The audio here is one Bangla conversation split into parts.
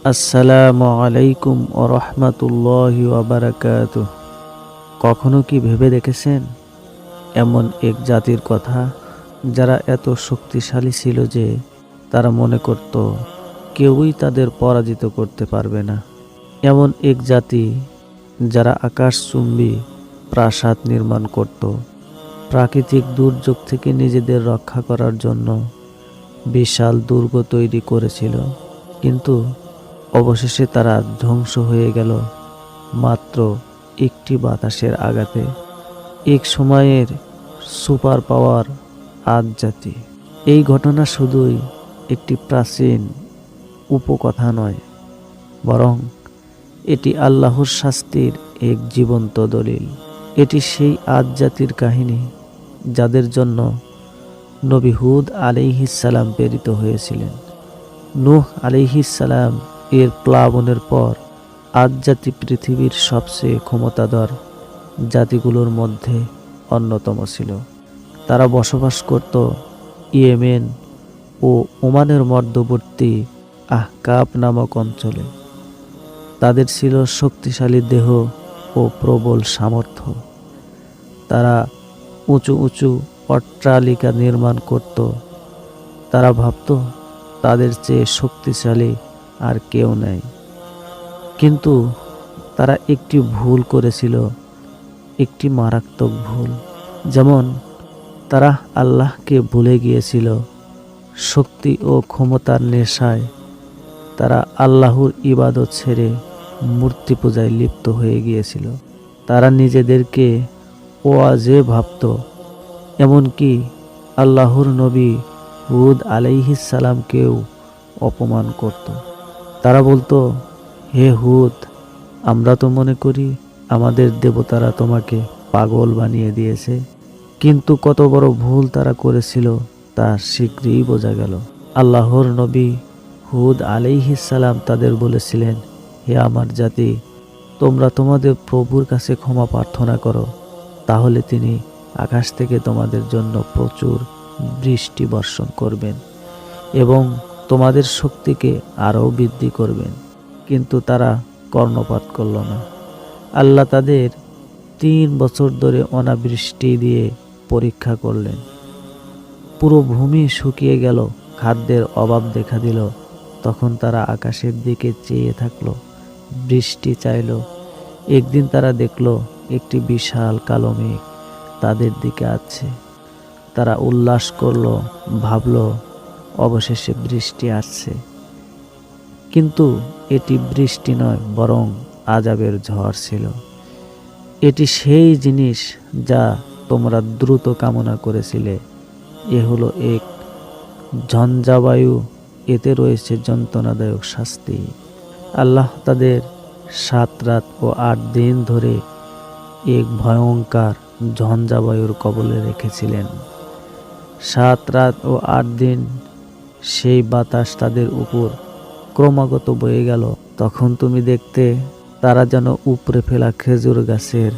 আসসালামু আলাইকুম ওয়া রাহমাতুল্লাহি ওয়া বারাকাতুহু। কখনো কি ভেবে দেখেছেন এমন এক জাতির কথা যারা এত শক্তিশালী ছিল যে তারা মনে করত কেউই তাদের পরাজিত করতে পারবে না? এমন এক জাতি যারা আকাশচুম্বী প্রাসাদ নির্মাণ করত, প্রাকৃতিক দুর্যোগ থেকে নিজেদের রক্ষা করার জন্য বিশাল দুর্গ তৈরি করেছিল, কিন্তু অবশেষে তারা ধ্বংস হয়ে গেল মাত্র একটি বাতাসের আঘাতে। এক সময়ের সুপার পাওয়ার আজ জাতি। এই ঘটনা শুধুই একটি প্রাচীন উপকথা নয়, বরং এটি আল্লাহর শাস্তির এক জীবন্ত দলিল। এটি সেই আদ জাতির কাহিনী যাদের জন্য নবী হুদ আলাইহিস সালাম প্রেরিত হয়েছিলেন। নূহ আলাইহিস সালাম এর প্লাবনের পর আদ জাতি পৃথিবীর সবচেয়ে ক্ষমতাধর জাতিগুলোর মধ্যে অন্যতম ছিল। তারা বসবাস করত ইয়েমেন ও ওমানের মধ্যবর্তী আহকাব নামক অঞ্চলে। তাদের ছিল শক্তিশালী দেহ ও প্রবল সামর্থ্য। তারা উঁচু উঁচু অট্টালিকা নির্মাণ করত। তারা ভাবত তাদের চেয়ে শক্তিশালী আর কেউ নেই। কিন্তু তারা একটি ভুল করেছিল, একটি মারাত্মক ভুল। যেমন তারা আল্লাহকে ভুলে গিয়েছিল। শক্তি ও ক্ষমতার নেশায় তারা আল্লাহর ইবাদত ছেড়ে মূর্তি পূজায় লিপ্ত হয়ে গিয়েছিল। তারা নিজেদেরকে ওয়াজে ভাবত, এমনকি আল্লাহর নবী হুদ আলাইহিস সালামকেও অপমান করত। তারা বলতো, হে হুদ, আমরা তো মনে করি আমাদের দেবতারা তোমাকে পাগল বানিয়ে দিয়েছে। কিন্তু কত বড় ভুল তারা করেছিল তা শীঘ্রই বোঝা গেল। আল্লাহর নবী হুদ আলাইহিস সালাম তাদের বলেছিলেন, হে আমার জাতি, তোমরা তোমাদের প্রভুর কাছে ক্ষমা প্রার্থনা করো, তাহলে তিনি আকাশ থেকে তোমাদের জন্য প্রচুর বৃষ্টি বর্ষণ করবেন এবং তোমাদের শক্তিকে আরও বৃদ্ধি করবেন। কিন্তু তারা কর্ণপাত করল না। আল্লাহ তাদের 3 বছর ধরে অনাবৃষ্টি দিয়ে পরীক্ষা করলেন। পুরো ভূমি শুকিয়ে গেল, খাদ্যের অভাব দেখা দিল। তখন তারা আকাশের দিকে চেয়ে থাকলো, বৃষ্টি চাইল। একদিন তারা দেখল একটি বিশাল কালো মেঘ তাদের দিকে আসছে। তারা উল্লাস করলো, ভাবল অবশেষে বৃষ্টি আসছে। কিন্তু এটি বৃষ্টি নয়, বরং আযাবের ঝড় ছিল। এটি সেই জিনিস যা তোমরা দ্রুত কামনা করেছিলে। এ হলো এক ঝঞ্ঝাবায়ু, এতে রয়েছে যন্ত্রণাদায়ক শাস্তি। আল্লাহ তাদের 7 রাত ও 8 দিন ধরে এক ভয়ঙ্কর ঝঞ্ঝাবায়ুর কবলে রেখেছিলেন। 7 রাত ও 8 দিন সেই বাতাস তাদের উপর ক্রমাগত বয়ে গেল। তখন তুমি দেখতে তারা যেন উপড়ে ফেলা খেজুর গাছের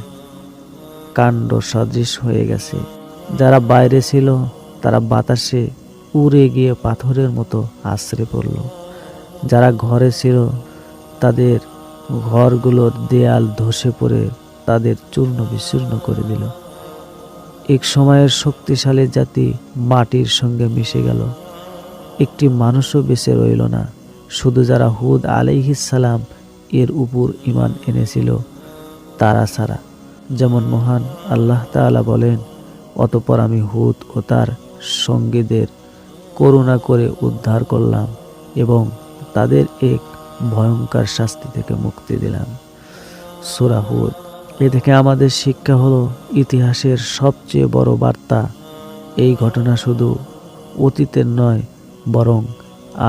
কাণ্ড সদৃশ হয়ে গেছে। যারা বাইরে ছিল তারা বাতাসে উড়ে গিয়ে পাথরের মতো আছড়ে পড়ল। যারা ঘরে ছিল তাদের ঘরগুলোর দেয়াল ধসে পড়ে তাদের চূর্ণ বিচূর্ণ করে দিল। এক সময়ের শক্তিশালী জাতি মাটির সঙ্গে মিশে গেল। একটি মানুষও বেঁচে রইল না, শুধু যারা হুদ আলাইহিস সালাম এর উপর ঈমান এনেছিল তারা ছাড়া। যেমন মহান আল্লাহ তাআলা বলেন, অতঃপর আমি হুদ ও তার সঙ্গীদের করুণা করে উদ্ধার করলাম এবং তাদের এক ভয়ঙ্কর শাস্তি থেকে মুক্তি দিলাম। সূরা হুদ। এ থেকে আমাদের শিক্ষা হলো, ইতিহাসের সবচেয়ে বড় বার্তা এই ঘটনা শুধু অতীতের নয়, বরং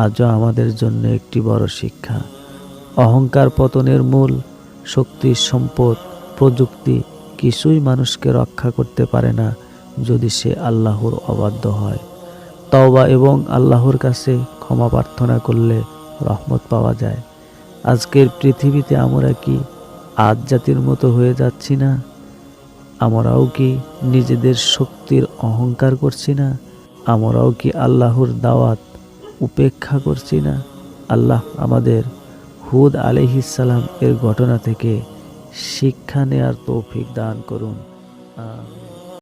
আজও আমাদের জন্য একটি বড় শিক্ষা। অহংকার পতনের মূল। শক্তি, সম্পদ, প্রযুক্তি কিছুই মানুষকে রক্ষা করতে পারে না যদি সে আল্লাহর অবাধ্য হয়। তওবা এবং আল্লাহর কাছে ক্ষমা প্রার্থনা করলে রহমত পাওয়া যায়। আজকের পৃথিবীতে আমরা কি আদ জাতির মতো হয়ে যাচ্ছি না? আমরাও কি নিজেদের শক্তির অহংকার করছি না? আমরাও কি আল্লাহর দাওয়াত উপেক্ষা করছি না? আল্লাহ আমাদের হুদ আলাইহিসসালাম এর ঘটনা থেকে শিক্ষা নেয়ার তৌফিক দান করুন। আমিন।